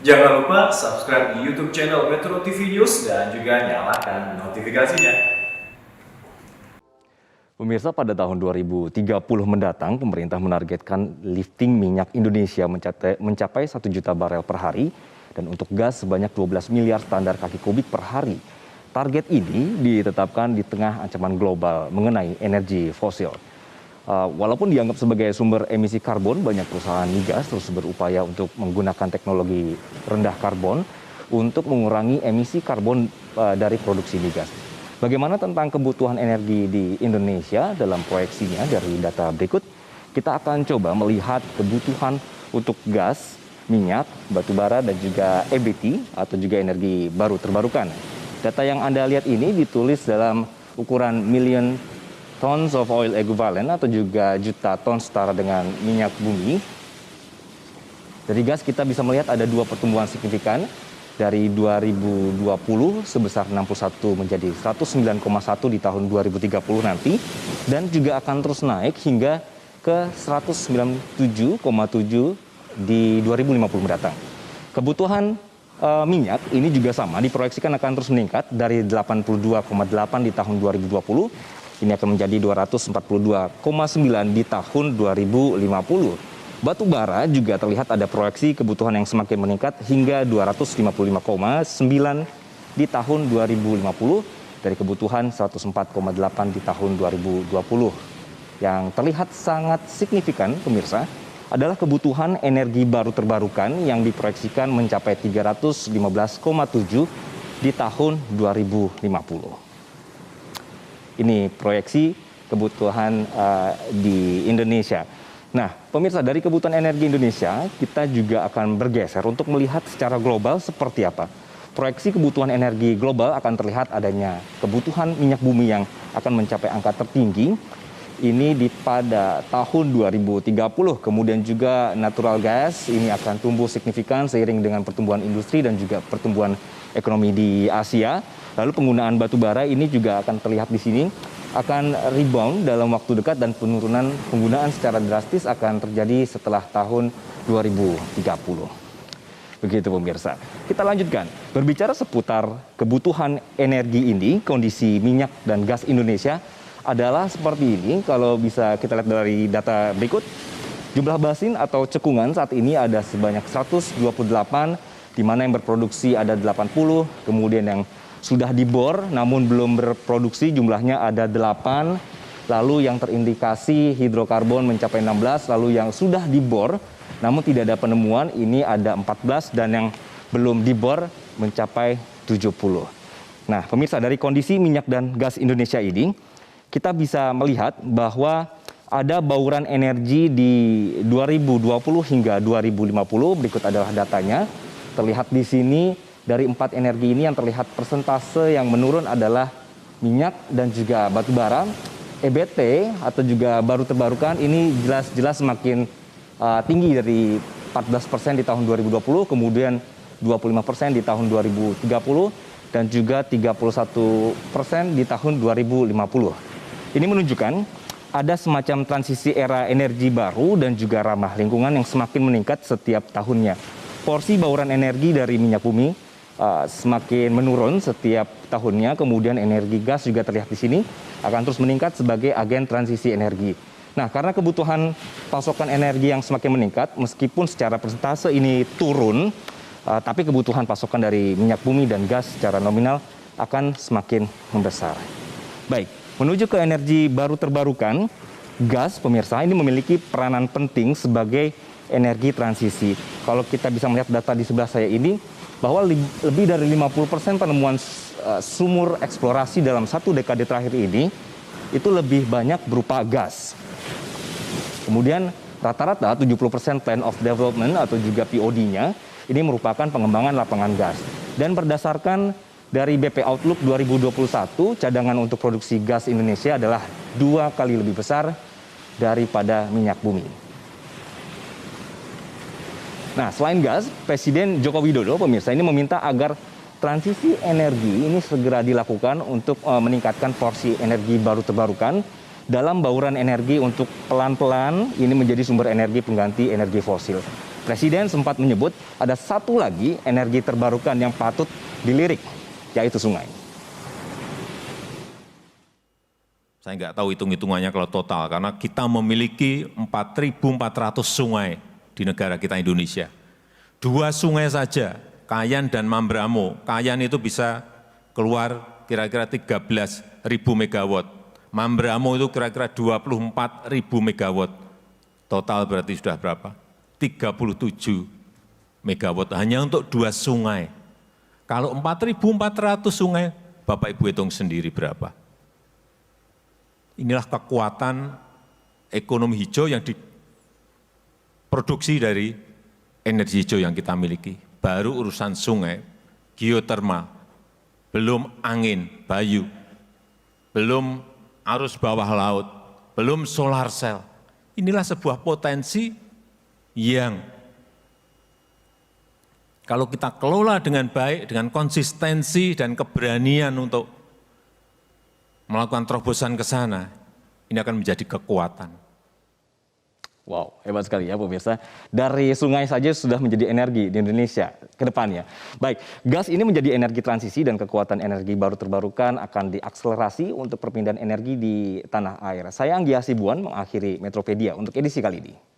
Jangan lupa subscribe di YouTube channel Metro TV News dan juga nyalakan notifikasinya. Pemirsa, pada tahun 2030 mendatang, pemerintah menargetkan lifting minyak Indonesia mencapai 1 juta barel per hari dan untuk gas sebanyak 12 miliar standar kaki kubik per hari. Target ini ditetapkan di tengah ancaman global mengenai energi fosil. Walaupun dianggap sebagai sumber emisi karbon, banyak perusahaan migas terus berupaya untuk menggunakan teknologi rendah karbon untuk mengurangi emisi karbon dari produksi migas. Bagaimana tentang kebutuhan energi di Indonesia dalam proyeksinya dari data berikut? Kita akan coba melihat kebutuhan untuk gas, minyak, batu bara, dan juga EBT atau juga energi baru terbarukan. Data yang Anda lihat ini ditulis dalam ukuran million tons of oil equivalent atau juga juta ton setara dengan minyak bumi. Dari gas kita bisa melihat ada dua pertumbuhan signifikan. Dari 2020 sebesar 61 menjadi 109,1 di tahun 2030 nanti, dan juga akan terus naik hingga ke 197,7 di 2050 mendatang. Kebutuhan minyak ini juga sama, diproyeksikan akan terus meningkat dari 82,8 di tahun 2020, ini akan menjadi 242,9 di tahun 2050. Batu bara juga terlihat ada proyeksi kebutuhan yang semakin meningkat hingga 255,9 di tahun 2050 dari kebutuhan 104,8 di tahun 2020. Yang terlihat sangat signifikan, pemirsa, adalah kebutuhan energi baru terbarukan yang diproyeksikan mencapai 315,7 di tahun 2050. Ini proyeksi kebutuhan di Indonesia. Nah, pemirsa, dari kebutuhan energi Indonesia, kita juga akan bergeser untuk melihat secara global seperti apa. Proyeksi kebutuhan energi global akan terlihat adanya kebutuhan minyak bumi yang akan mencapai angka tertinggi. Ini pada tahun 2030, kemudian juga natural gas ini akan tumbuh signifikan seiring dengan pertumbuhan industri dan juga pertumbuhan ekonomi di Asia. Lalu penggunaan batu bara ini juga akan terlihat di sini akan rebound dalam waktu dekat dan penurunan penggunaan secara drastis akan terjadi setelah tahun 2030. Begitu pemirsa. Kita lanjutkan. Berbicara seputar kebutuhan energi ini, kondisi minyak dan gas Indonesia adalah seperti ini. Kalau bisa kita lihat dari data berikut, jumlah basin atau cekungan saat ini ada sebanyak 128, di mana yang berproduksi ada 80, kemudian yang sudah dibor namun belum berproduksi jumlahnya ada 8, lalu yang terindikasi hidrokarbon mencapai 16, lalu yang sudah dibor namun tidak ada penemuan ini ada 14, dan yang belum dibor mencapai 70. Nah, pemirsa, dari kondisi minyak dan gas Indonesia ini, kita bisa melihat bahwa ada bauran energi di 2020 hingga 2050, berikut adalah datanya. Terlihat di sini, dari 4 energi ini yang terlihat persentase yang menurun adalah minyak dan juga batu bara. EBT atau juga baru terbarukan ini jelas-jelas semakin tinggi dari 14% di tahun 2020, kemudian 25% di tahun 2030, dan juga 31% di tahun 2050. Ini menunjukkan ada semacam transisi era energi baru dan juga ramah lingkungan yang semakin meningkat setiap tahunnya. Porsi bauran energi dari minyak bumi semakin menurun setiap tahunnya, kemudian energi gas juga terlihat di sini akan terus meningkat sebagai agen transisi energi. Nah, karena kebutuhan pasokan energi yang semakin meningkat, meskipun secara persentase ini turun, tapi kebutuhan pasokan dari minyak bumi dan gas secara nominal akan semakin membesar. Baik, menuju ke energi baru terbarukan, gas, pemirsa, ini memiliki peranan penting sebagai energi transisi. Kalau kita bisa melihat data di sebelah saya ini, bahwa lebih dari 50% penemuan sumur eksplorasi dalam 1 dekade terakhir ini itu lebih banyak berupa gas. Kemudian rata-rata 70% plan of development atau juga POD-nya ini merupakan pengembangan lapangan gas. Dan berdasarkan dari BP Outlook 2021, cadangan untuk produksi gas Indonesia adalah 2 kali lebih besar daripada minyak bumi. Nah, selain gas, Presiden Joko Widodo, pemirsa, ini meminta agar transisi energi ini segera dilakukan untuk meningkatkan porsi energi baru terbarukan dalam bauran energi untuk pelan-pelan ini menjadi sumber energi pengganti energi fosil. Presiden sempat menyebut ada satu lagi energi terbarukan yang patut dilirik, yaitu sungai. Saya nggak tahu hitung-hitungannya kalau total, karena kita memiliki 4.400 sungai di negara kita Indonesia. 2 sungai saja, Kayan dan Mambramo. Kayan itu bisa keluar kira-kira 13.000 megawatt. Mambramo itu kira-kira 24.000 megawatt. Total berarti sudah berapa? 37 megawatt hanya untuk 2 sungai. Kalau 4.400 sungai, Bapak Ibu hitung sendiri berapa. Inilah kekuatan ekonomi hijau yang diproduksi dari energi hijau yang kita miliki. Baru urusan sungai, geotermal, belum angin, bayu, belum arus bawah laut, belum solar cell. Inilah sebuah potensi yang kalau kita kelola dengan baik, dengan konsistensi dan keberanian untuk melakukan terobosan ke sana, ini akan menjadi kekuatan. Wow, hebat sekali ya pemirsa. Dari sungai saja sudah menjadi energi di Indonesia ke depannya. Baik, gas ini menjadi energi transisi dan kekuatan energi baru terbarukan akan diakselerasi untuk perpindahan energi di tanah air. Saya Anggi Hasibuan mengakhiri Metropedia untuk edisi kali ini.